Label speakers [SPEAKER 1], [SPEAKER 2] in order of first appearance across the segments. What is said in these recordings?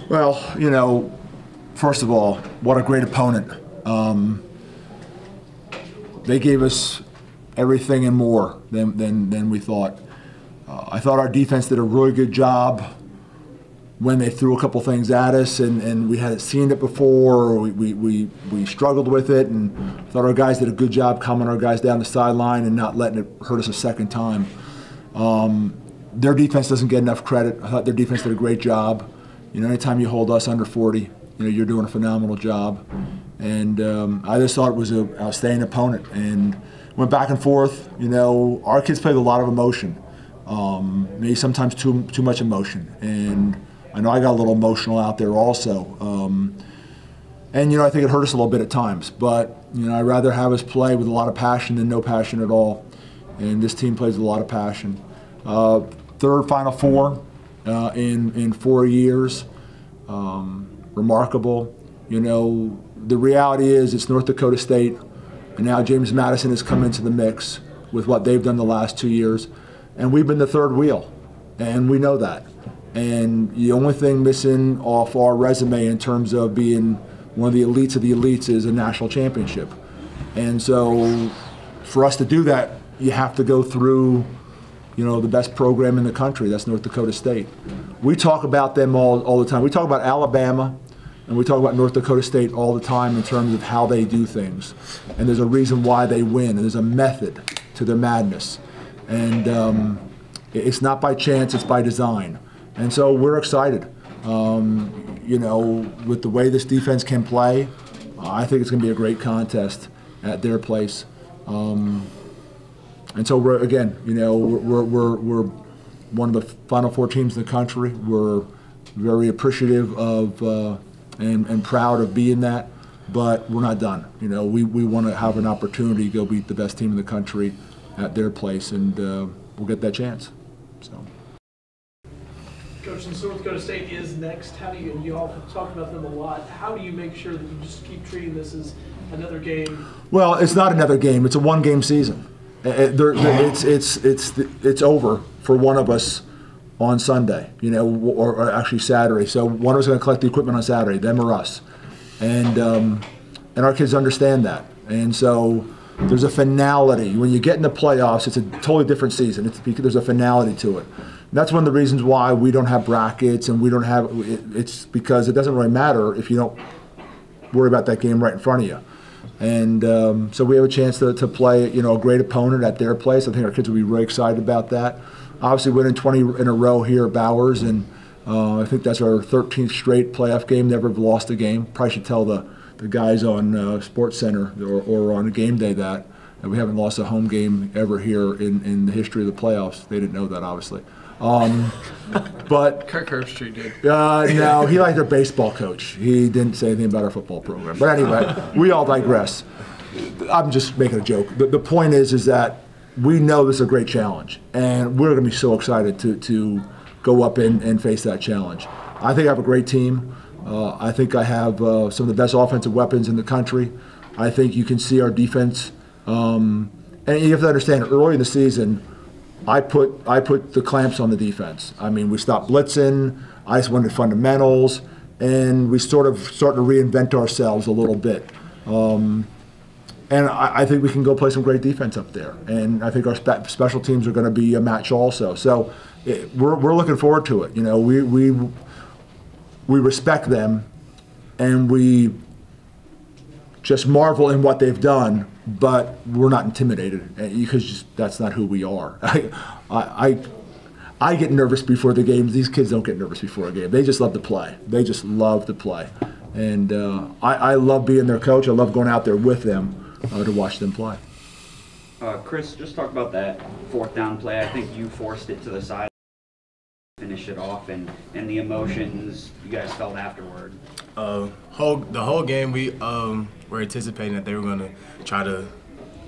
[SPEAKER 1] Well, first of all, what a great opponent. They gave us everything and more than we thought. I thought our defense did a really good job when they threw a couple things at us, and we hadn't seen it before. We struggled with it, and thought our guys did a good job calming our guys down the sideline and not letting it hurt us a second time. Their defense doesn't get enough credit. I thought their defense did a great job. Anytime you hold us under 40, you're doing a phenomenal job. And I just thought it was an outstanding opponent. And went back and forth. Our kids played with a lot of emotion. Maybe sometimes too much emotion. And I know I got a little emotional out there also. And I think it hurt us a little bit at times. But I'd rather have us play with a lot of passion than no passion at all. And this team plays with a lot of passion. Third Final Four in 4 years. Remarkable. The reality is it's North Dakota State, and now James Madison has come into the mix with what they've done the last 2 years, and we've been the third wheel, and we know that. And the only thing missing off our resume in terms of being one of the elites is a national championship. And so for us to do that, you have to go through the best program in the country. That's North Dakota State. We talk about them all the time. We talk about Alabama, and we talk about North Dakota State all the time in terms of how they do things. And there's a reason why they win, and there's a method to their madness. And it's not by chance, it's by design. And so we're excited. With the way this defense can play, I think it's going to be a great contest at their place. And so we're we're one of the Final Four teams in the country. We're very appreciative of and proud of being that, but we're not done. We want to have an opportunity to go beat the best team in the country at their place, and we'll get that chance. So.
[SPEAKER 2] Coach, since North Dakota State is next, how do you all talk about them a lot? How do you make sure that you just keep treating this as another game?
[SPEAKER 1] Well, it's not another game. It's a one-game season. It's over for one of us on Sunday, or actually Saturday. So one of us is going to collect the equipment on Saturday, them or us, and our kids understand that. And so there's a finality when you get in the playoffs. It's a totally different season. It's because there's a finality to it. And that's one of the reasons why we don't have brackets and we don't have. It's because it doesn't really matter if you don't worry about that game right in front of you. And so we have a chance to play, a great opponent at their place. I think our kids will be really excited about that. Obviously, winning 20 in a row here at Bowers, and I think that's our 13th straight playoff game. Never lost a game. Probably should tell the guys on Sports Center or on a game day that we haven't lost a home game ever here in the history of the playoffs. They didn't know that, obviously. But
[SPEAKER 3] Kirk Herbstreit did.
[SPEAKER 1] No, he liked our baseball coach. He didn't say anything about our football program. But anyway, we all digress. I'm just making a joke. The point is that we know this is a great challenge, and we're going to be so excited to go up and face that challenge. I think I have a great team. I think I have some of the best offensive weapons in the country. I think you can see our defense. And you have to understand, early in the season, I put the clamps on the defense. I mean, we stopped blitzing. I just wanted fundamentals, and we sort of started to reinvent ourselves a little bit. And I think we can go play some great defense up there. And I think our special teams are going to be a match also. So we're looking forward to it. We respect them, and we just marvel in what they've done, but we're not intimidated because that's not who we are. I get nervous before the games. These kids don't get nervous before a game. They just love to play. They just love to play. And I love being their coach. I love going out there with them to watch them play.
[SPEAKER 4] Chris, just talk about that fourth down play. I think you forced it to the side, finish it off, and the emotions you guys felt afterward.
[SPEAKER 5] The whole game we were anticipating that they were going to try to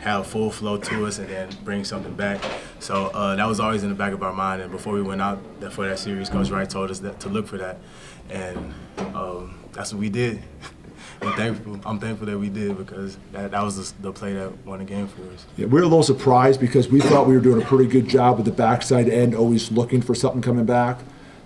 [SPEAKER 5] have full flow to us and then bring something back. So that was always in the back of our mind. And before we went out for that series, Coach Wright told us to look for that, and that's what we did. And I'm thankful that we did, because that was the play that won the game for us.
[SPEAKER 1] Yeah, we were a little surprised because we thought we were doing a pretty good job with the backside end, always looking for something coming back.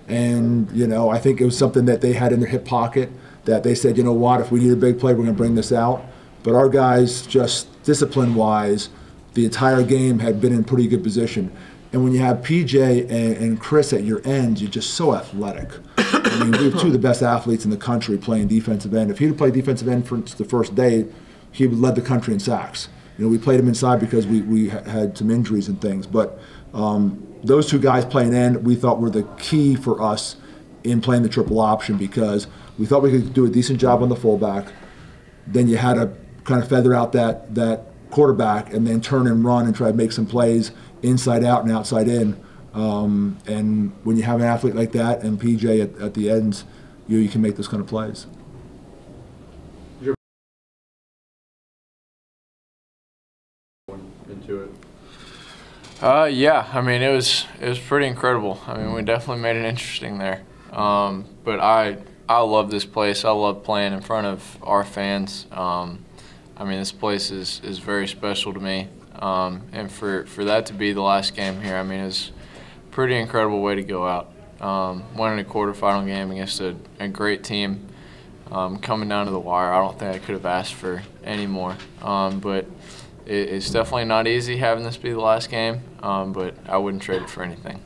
[SPEAKER 1] And, you know, I think it was something that they had in their hip pocket that they said, you know what, if we need a big play, we're going to bring this out. But our guys, just discipline-wise, the entire game had been in pretty good position. And when you have PJ and Chris at your end, you're just so athletic. I mean, we have two of the best athletes in the country playing defensive end. If he'd played defensive end for the first day, he would led the country in sacks. You know, we played him inside because we had some injuries and things. But those two guys playing end, we thought were the key for us in playing the triple option because we thought we could do a decent job on the fullback. Then you had to kind of feather out that quarterback and then turn and run and try to make some plays inside out and outside in. And when you have an athlete like that and PJ at the ends, you can make those kind of plays.
[SPEAKER 3] Into it.
[SPEAKER 6] Yeah, I mean it was pretty incredible. I mean we definitely made it interesting there. But I love this place. I love playing in front of our fans. I mean this place is very special to me. And for that to be the last game here, I mean it's a pretty incredible way to go out. Winning a quarterfinal game against a great team, coming down to the wire. I don't think I could have asked for any more. But it's definitely not easy having this be the last game, but I wouldn't trade it for anything.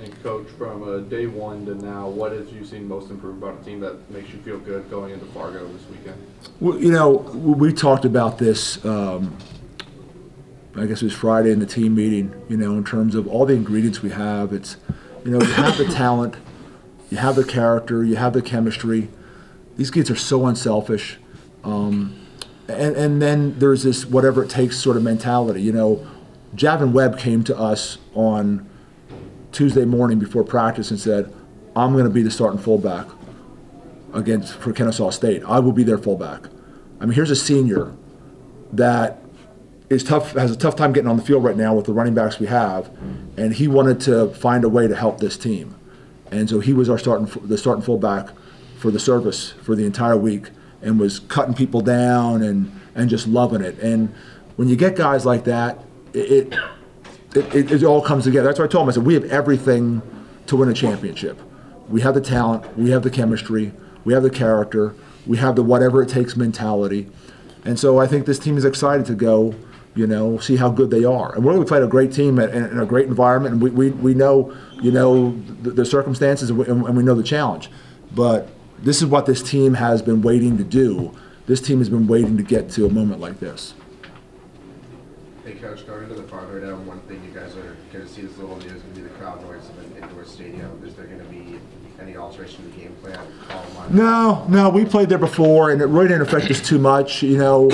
[SPEAKER 3] And Coach, from day one to now, what have you seen most improved about a team that makes you feel good going into Fargo this weekend?
[SPEAKER 1] Well, you know, we talked about this, I guess it was Friday in the team meeting, you know, in terms of all the ingredients we have. It's, you know, you have the talent, you have the character, you have the chemistry. These kids are so unselfish. And then there's this whatever it takes sort of mentality. You know, Javin Webb came to us on Tuesday morning before practice and said, I'm going to be the starting fullback for Kennesaw State. I will be their fullback. I mean, here's a senior that has a tough time getting on the field right now with the running backs we have, and he wanted to find a way to help this team. And so he was the starting fullback for the service for the entire week, and was cutting people down and just loving it. And when you get guys like that, it all comes together. That's what I told him. I said, we have everything to win a championship. We have the talent, we have the chemistry, we have the character, we have the whatever it takes mentality. And so I think this team is excited to go, you know, see how good they are. And we played a great team in a great environment, and we know, you know, the circumstances and we know the challenge. But this is what this team has been waiting to do. This team has been waiting to get to a moment like this.
[SPEAKER 7] Hey, Coach, going into the farther down, one thing you guys are going to see this little news is going to be the crowd noise in an indoor stadium. Is there going to be any alteration to the game plan?
[SPEAKER 1] No, we played there before, and it really didn't affect us too much. You know,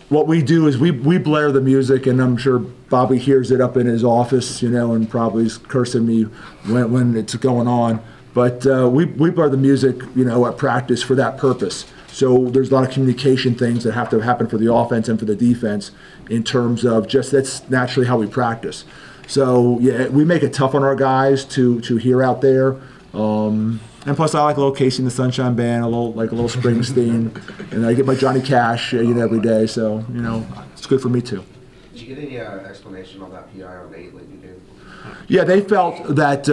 [SPEAKER 1] what we do is we blare the music, and I'm sure Bobby hears it up in his office, you know, and probably is cursing me when it's going on. But we blare the music, you know, at practice for that purpose. So there's a lot of communication things that have to happen for the offense and for the defense in terms of just that's naturally how we practice. So yeah, we make it tough on our guys to hear out there. And plus, I like a little Casey and the Sunshine Band, a little Springsteen, and I get my Johnny Cash, you know, every day. So you know, it's good for me too.
[SPEAKER 7] Did you get any explanation on that PI on Nate like you did?
[SPEAKER 1] Yeah, they felt that.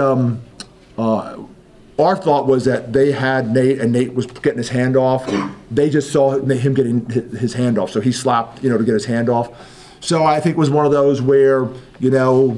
[SPEAKER 1] Our thought was that they had Nate, and Nate was getting his hand off. They just saw him getting his hand off, so he slapped, you know, to get his hand off. So I think it was one of those where, you know,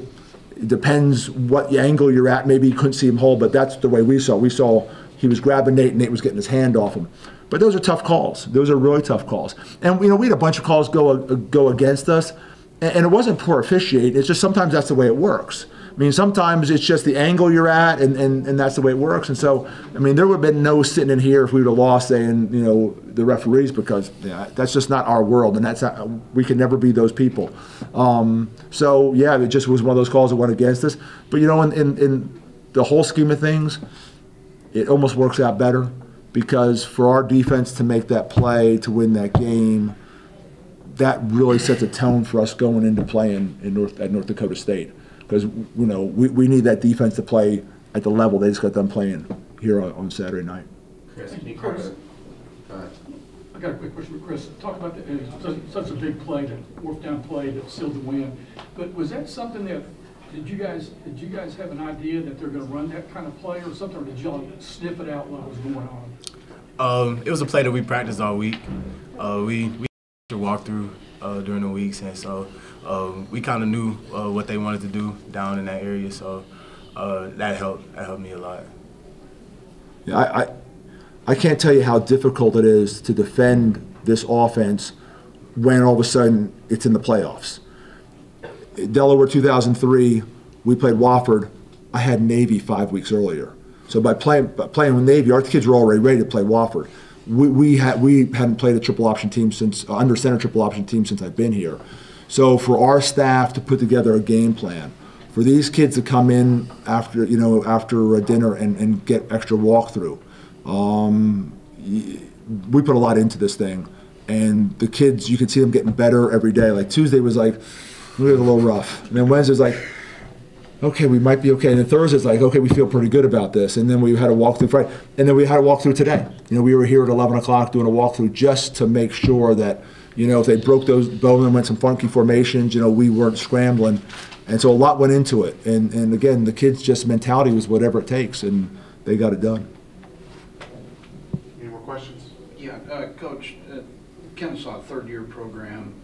[SPEAKER 1] it depends what angle you're at. Maybe you couldn't see him hold, but that's the way we saw. We saw he was grabbing Nate, and Nate was getting his hand off him. But those are tough calls. Those are really tough calls. And, you know, we had a bunch of calls go against us, and it wasn't poor officiating. It's just sometimes that's the way it works. I mean, sometimes it's just the angle you're at, and that's the way it works. And so, I mean, there would have been no sitting in here if we would have lost saying, you know, the referees, because that's just not our world, and that's not, we can never be those people. So, yeah, it just was one of those calls that went against us. But, you know, in the whole scheme of things, it almost works out better because for our defense to make that play, to win that game, that really sets a tone for us going into playing at North Dakota State. Because, you know, we need that defense to play at the level they just got done playing here on Saturday night.
[SPEAKER 7] Chris, can you
[SPEAKER 8] Chris,
[SPEAKER 7] I
[SPEAKER 8] got a quick question for Chris. Talk about such a big play, that fourth down play that sealed the win. But was that something that Did you guys have an idea that they're going to run that kind of play or something, or did y'all sniff it out what was going on?
[SPEAKER 5] It was a play that we practiced all week. We walked through during the weeks, and so we kind of knew what they wanted to do down in that area. So that helped me a lot.
[SPEAKER 1] Yeah, I can't tell you how difficult it is to defend this offense when all of a sudden it's in the playoffs. Delaware 2003, we played Wofford. I had Navy 5 weeks earlier. So by playing with Navy, our kids were already ready to play Wofford. We hadn't played a triple option team since under center triple option team since I've been here. So for our staff to put together a game plan, for these kids to come in after dinner and get extra walkthrough, we put a lot into this thing. And the kids, you can see them getting better every day. Like Tuesday was like, we were a little rough. And then Wednesday's like, okay, we might be okay. And then Thursday's like, okay, we feel pretty good about this. And then we had a walkthrough Friday. And then we had a walkthrough today. We were here at 11 o'clock doing a walkthrough just to make sure that, if they broke those bones and went some funky formations, we weren't scrambling. And so a lot went into it. And again, the kids' just mentality was whatever it takes, and they got it done.
[SPEAKER 7] Any more questions?
[SPEAKER 9] Yeah, Coach, Kennesaw third-year program,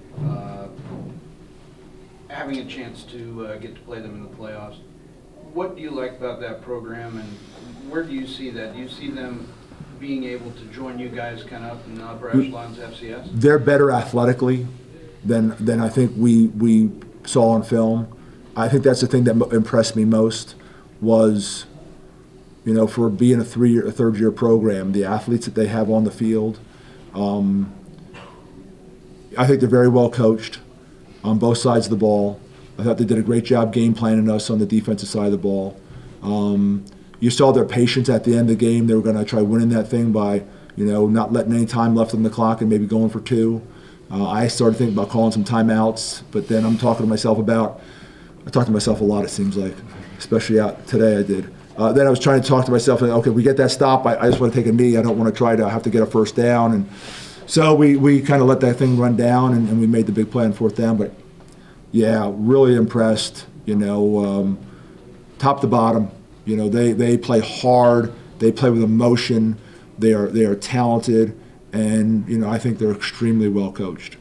[SPEAKER 9] having a chance to get to play them in the playoffs. What do you like about that program, and where do you see that? Do you see them being able to join you guys kind of up in the upper echelons of FCS?
[SPEAKER 1] They're better athletically than I think we saw on film. I think that's the thing that impressed me most was, for being a third-year program, the athletes that they have on the field. I think they're very well coached on both sides of the ball. I thought they did a great job game planning us on the defensive side of the ball. You saw their patience at the end of the game. They were going to try winning that thing by, not letting any time left on the clock and maybe going for two. I started thinking about calling some timeouts, but then I talk to myself a lot, it seems like, especially out today I did. Then I was trying to talk to myself, and okay, we get that stop, I just want to take a knee. I don't want to try to have to get a first down. And so we kind of let that thing run down, and we made the big play on fourth down. But, yeah, really impressed, top to bottom. They play hard. They play with emotion. They are talented, and, I think they're extremely well coached.